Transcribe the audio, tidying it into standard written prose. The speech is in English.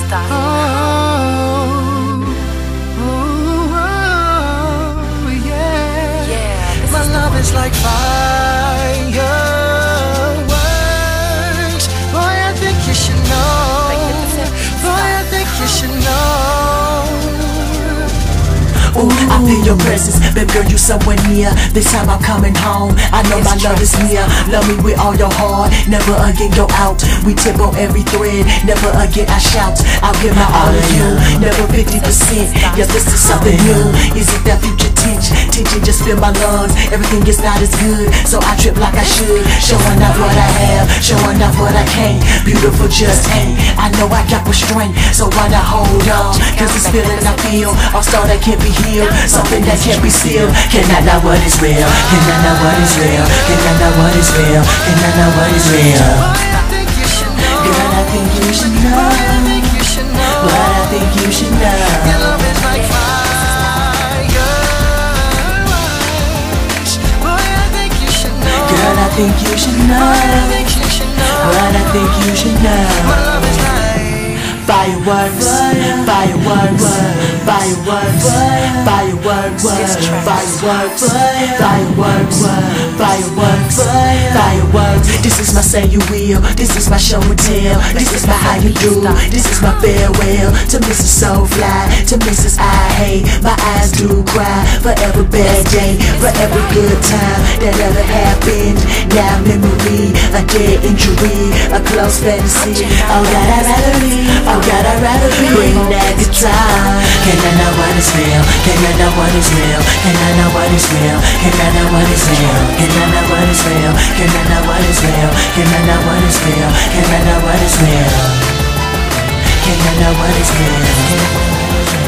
superstar. Yeah. My love is like fireworks. Boy, I think you should know. Boy, I think you should know. Ooh, I feel your presence, baby girl, you somewhere near. This time I'm coming home, I know my love is near. Love me with all your heart, never again go out. We tip on every thread, never again I shout. I'll give my all to you, never 50%. Yeah, this is something new. Is it that future tension? Tension just fill my lungs, everything is not as good, so I trip like I should. Showing off what I have, showing off what I can't. Beautiful just ain't, I know I got restraint, so why not hold on? Cause this feeling I feel, all star that can't be healed, something that can't be sealed. Can I know what is real? Can I know what is real? Can I know what is real? Can I know what is real? Girl, I think you should know. What I think you should know. Your love is like fireworks. Boy, I think you should know. Girl, I think you should know. What I think you should know. My love is like fireworks, fireworks, fireworks, fireworks, fireworks, fireworks, fireworks, fireworks. This is my say you will, this is my show and tell, this is my how you do, this is my farewell to Mrs. Soulfly, to Mrs. I hate, my eyes do cry, forever bad day, forever good time that ever happened. Now memory, a dead injury, a close fantasy. Oh God, I'd rather be. Oh God, I'd rather be. Bring that guitar. Can I know what is real? Can I know what is real? Can I know what is real? Can I know what is real? Can I know what is real? Can I know what is real? Can I know what is real? Can I know what is real? Can I know what is real?